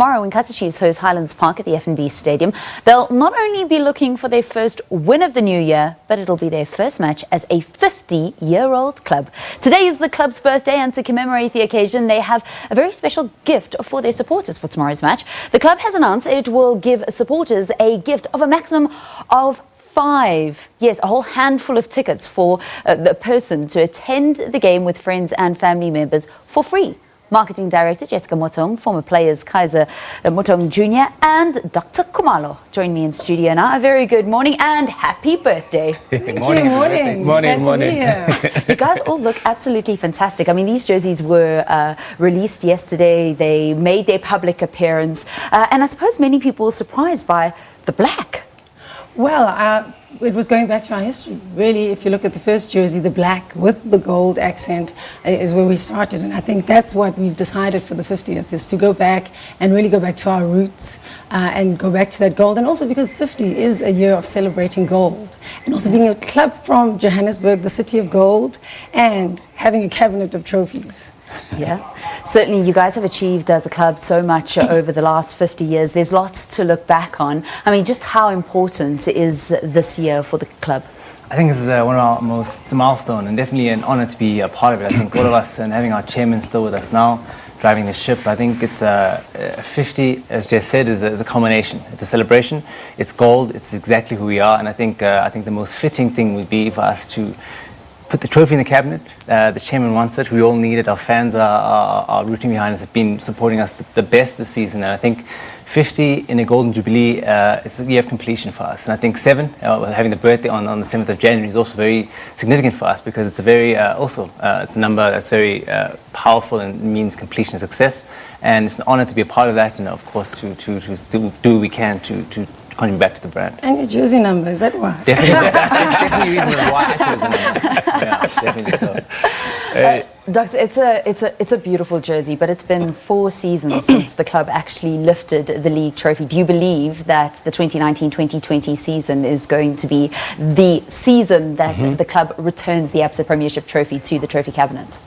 Tomorrow, when Kaizer Chiefs host Highlands Park at the F&B Stadium, they'll not only be looking for their first win of the new year, but it'll be their first match as a 50-year-old club. Today is the club's birthday, and to commemorate the occasion, they have a very special gift for their supporters for tomorrow's match. The club has announced it will give supporters a gift of a maximum of 5, yes, a whole handful of tickets for the person to attend the game with friends and family members for free. Marketing Director Doctor Motaung, former players Kaizer Motaung Jr. and Doctor Khumalo join me in studio now. A very good morning and happy birthday. Good morning. Morning. You guys all look absolutely fantastic. I mean, these jerseys were released yesterday. They made their public appearance. And I suppose many people were surprised by the black. Well, it was going back to our history. Really, if you look at the first jersey, the black with the gold accent is where we started. And I think that's what we've decided for the 50th, is to go back and really go back to our roots and go back to that gold. And also because 50 is a year of celebrating gold. And also being a club from Johannesburg, the city of gold, and having a cabinet of trophies. Yeah, certainly you guys have achieved as a club so much over the last 50 years. There's lots to look back on. I mean, just how important is this year for the club? I think this is one of our it's a milestone, and definitely an honor to be a part of it. I think all of us, and having our chairman still with us now, driving the ship, I think it's 50, as Jess said, is a culmination. It's a celebration. It's gold. It's exactly who we are, and I think the most fitting thing would be for us to put the trophy in the cabinet. The chairman wants it. We all need it. Our fans are rooting behind us, have been supporting us the best this season. And I think 50 in a golden jubilee is a year of completion for us. And I think 7, having the birthday on the 7th of January, is also very significant for us, because it's a very it's a number that's very powerful and means completion and success. And it's an honor to be a part of that, and of course to do what we can to contribute back to the brand. And your jersey number, is that why? Definitely reason why I chose the number. Yeah, definitely so. Doctor, it's a beautiful jersey, but it's been 4 seasons since the club actually lifted the league trophy. Do you believe that the 2019-2020 season is going to be the season that the club returns the ABSA Premiership trophy to the trophy cabinet?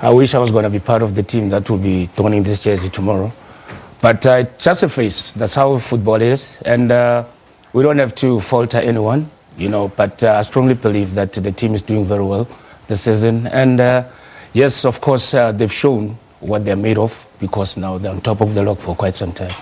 I wish I was going to be part of the team that will be donning this jersey tomorrow. But just a face, that's how football is. And we don't have to falter anyone, you know, but I strongly believe that the team is doing very well this season. And yes, of course, they've shown what they're made of, because now they're on top of the log for quite some time.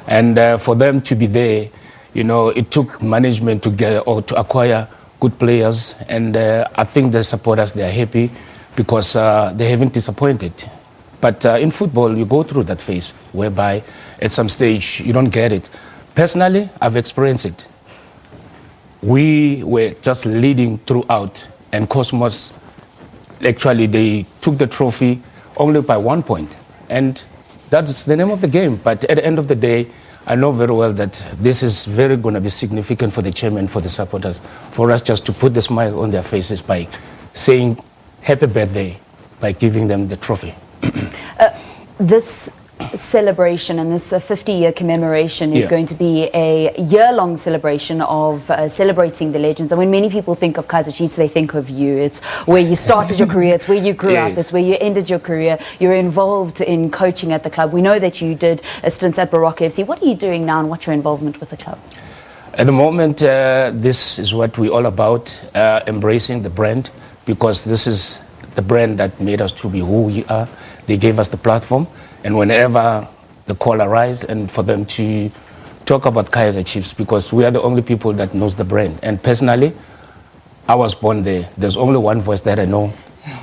And for them to be there, you know, it took management to acquire good players. And I think the supporters, they're happy because they haven't disappointed. But in football, you go through that phase whereby at some stage you don't get it. Personally, I've experienced it. We were just leading throughout, and Cosmos, actually, they took the trophy only by 1 point. And that's the name of the game. But at the end of the day, I know very well that this is very going to be significant for the chairman, for the supporters, for us just to put the smile on their faces by saying happy birthday, by giving them the trophy. This celebration and this 50-year commemoration is going to be a year-long celebration of celebrating the legends. And when many people think of Kaizer Chiefs, they think of you. It's where you started your career, it's where you grew up, it's where you ended your career. You're involved in coaching at the club. We know that you did a stint at Baroque FC. What are you doing now, and what's your involvement with the club? At the moment, this is what we're all about, embracing the brand, because this is the brand that made us to be who we are. They gave us the platform, and whenever the call arises, and for them to talk about Kaizer Chiefs, because we are the only people that knows the brand. And personally, I was born there. There's only one voice that I know,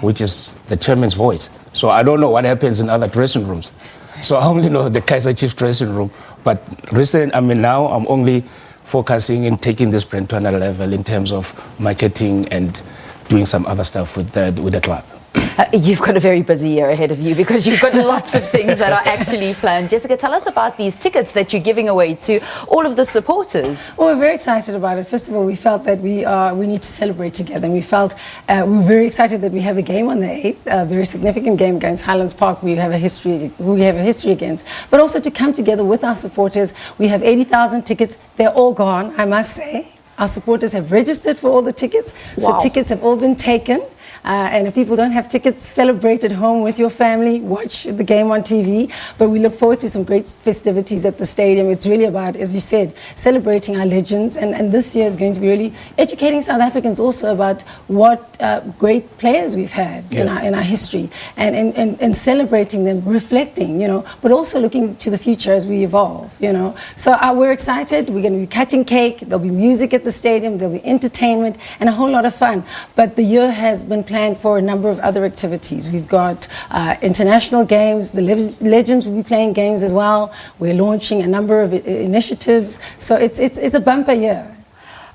which is the chairman's voice. So I don't know what happens in other dressing rooms. So I only know the Kaizer Chiefs dressing room. But now I'm only focusing in taking this brand to another level in terms of marketing and doing some other stuff with the club. You've got a very busy year ahead of you, because you've got lots of things that are actually planned. Jessica, tell us about these tickets that you're giving away to all of the supporters. Well, we're very excited about it. First of all, we felt that we need to celebrate together, and we felt we're very excited that we have a game on the 8th, a very significant game against Highlands Park. We have a history against, but also to come together with our supporters. We have 80,000 tickets. They're all gone, I must say. Our supporters have registered for all the tickets, so tickets have all been taken. And if people don't have tickets, celebrate at home with your family, watch the game on TV. But we look forward to some great festivities at the stadium. It's really about, as you said, celebrating our legends. And this year is going to be really educating South Africans also about what great players we've had in our history, and celebrating them, reflecting, but also looking to the future as we evolve, So we're excited. We're going to be cutting cake. There'll be music at the stadium. There'll be entertainment and a whole lot of fun. But the year has been planned for a number of other activities. We've got international games. The legends will be playing games as well. We're launching a number of initiatives. So it's a bumper year.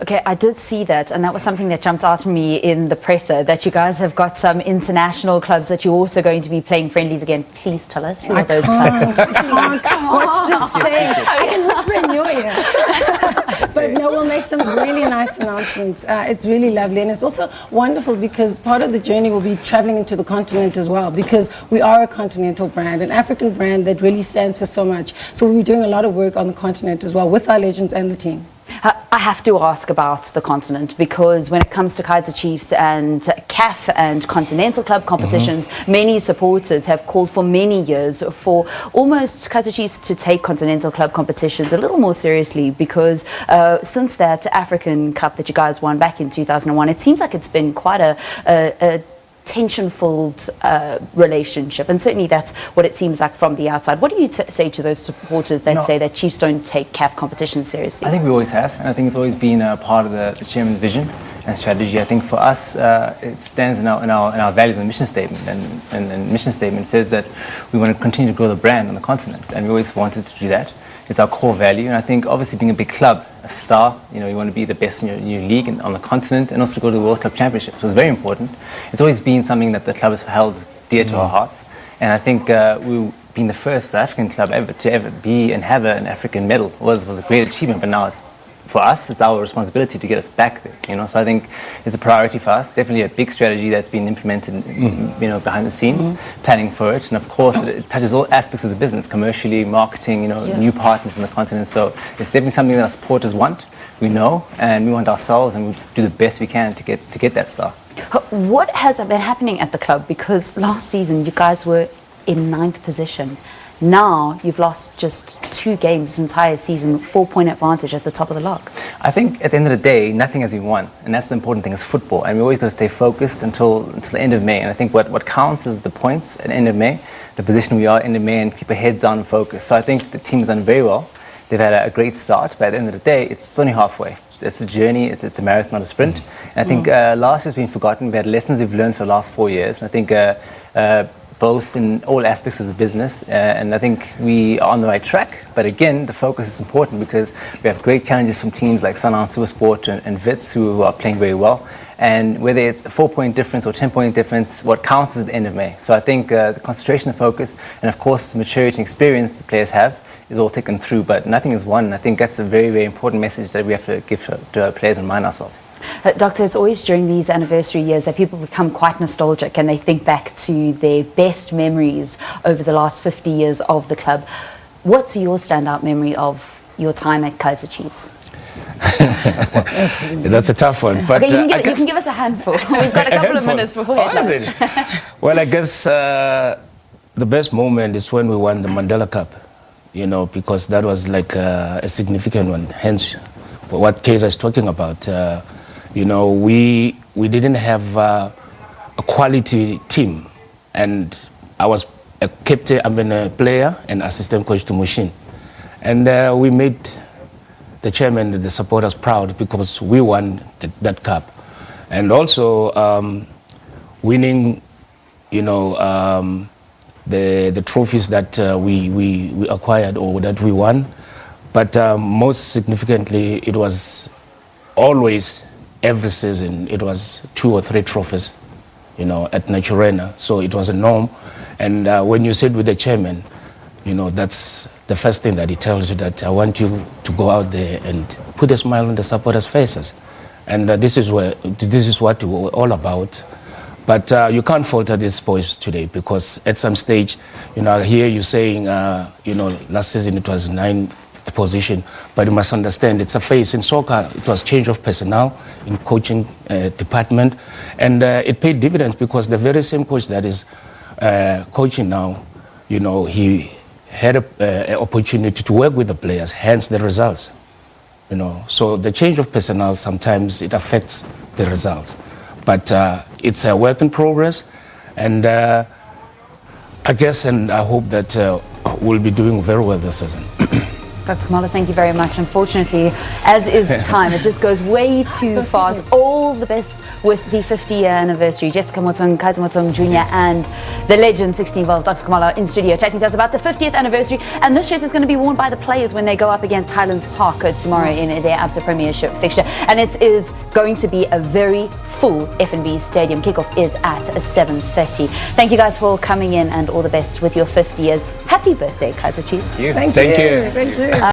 Okay, I did see that, and that was something that jumped out at me in the presser, that you guys have got some international clubs that you're also going to be playing friendlies again. Please tell us, who are those clubs? Watch this space. I can whisper in your ear. But no, we'll make some really nice announcements. It's really lovely, and it's also wonderful because part of the journey will be traveling into the continent as well, because we are a continental brand, an African brand that really stands for so much. So we'll be doing a lot of work on the continent as well with our legends and the team. I have to ask about the continent, because when it comes to Kaizer Chiefs and CAF and Continental Club competitions, many supporters have called for many years for almost Kaizer Chiefs to take Continental Club competitions a little more seriously, because since that African Cup that you guys won back in 2001, it seems like it's been quite a tension-filled relationship, and certainly that's what it seems like from the outside. What do you say to those supporters that say that Chiefs don't take CAF competition seriously? I think we always have, and I think it's always been a part of the chairman's vision and strategy. I think for us, it stands in our values and mission statement, and the mission statement says that we want to continue to grow the brand on the continent, and we always wanted to do that. It's our core value, and I think obviously being a big club, a star, you want to be the best in your league and on the continent, and also go to the World Club Championship. So it's very important. It's always been something that the club has held dear to our hearts, and I think we being the first African club to ever be and have an African medal was a great achievement. But now for us, it's our responsibility to get us back there. So I think it's a priority for us. Definitely a big strategy that's been implemented, behind the scenes, planning for it, and of course it touches all aspects of the business, commercially, marketing, new partners on the continent. So it's definitely something that our supporters want. We know, and we want ourselves, and we do the best we can to get that star. What has been happening at the club? Because last season you guys were in 9th position. Now you've lost just 2 games this entire season, 4-point advantage at the top of the log. I think at the end of the day, nothing has been won, and that's the important thing. It's football, and we always got to stay focused until the end of May. And I think what counts is the points at the end of May, the position we are at the end of May, and keep our heads on and focused. So I think the team has done very well. They've had a great start, but at the end of the day, it's only halfway. It's a journey, it's a marathon, not a sprint. And I think last year's been forgotten. We had lessons we've learned for the last 4 years. And I think both in all aspects of the business, and I think we are on the right track. But again, the focus is important because we have great challenges from teams like Sanlam, Supersport and Wits who are playing very well. And whether it's a 4-point difference or 10-point difference, what counts is the end of May. So I think the concentration and focus, and of course maturity and experience the players have, is all taken through, but nothing is won. I think that's a very, very important message that we have to give to our players and remind ourselves. Doctor, it's always during these anniversary years that people become quite nostalgic and they think back to their best memories over the last 50 years of the club. What's your standout memory of your time at Kaizer Chiefs? That's a tough one. But okay, you can give us a handful. We've got a couple of minutes before headlines. Well, I guess the best moment is when we won the Mandela Cup, because that was like a significant one. Hence, what Kaizer is talking about. We didn't have a quality team, and I was a captain, a player and assistant coach to Mushin, and we made the chairman and the supporters proud because we won that cup, and also winning, the trophies that we acquired or that we won, but most significantly, it was always. Every season, it was 2 or 3 trophies, at Naturena. So it was a norm. And when you sit with the chairman, that's the first thing that he tells you, that I want you to go out there and put a smile on the supporters' faces. And this is what we're all about. But you can't falter these boys today, because at some stage, I hear you saying, last season it was 9th position. But you must understand, it's a phase. In soccer, it was change of personnel in coaching department. And it paid dividends because the very same coach that is coaching now, you know, he had an opportunity to work with the players, hence the results. You know, so the change of personnel, sometimes it affects the results. But it's a work in progress. And I guess and I hope that we'll be doing very well this season. Dr. Khumalo, thank you very much. Unfortunately, as is time, it just goes way too fast. All the best with the 50-year anniversary. Jessica Motaung, Kaizer Motaung Jr. and the legend 16-year-old Doctor Khumalo in studio chatting to us about the 50th anniversary. And this shirt is going to be worn by the players when they go up against Highlands Park tomorrow in their ABSA Premiership fixture. And it is going to be a very full F&B stadium. Kickoff is at 7:30. Thank you guys for coming in and all the best with your 50 years. Happy birthday, Kaizer Chiefs. Thank you. Thank you.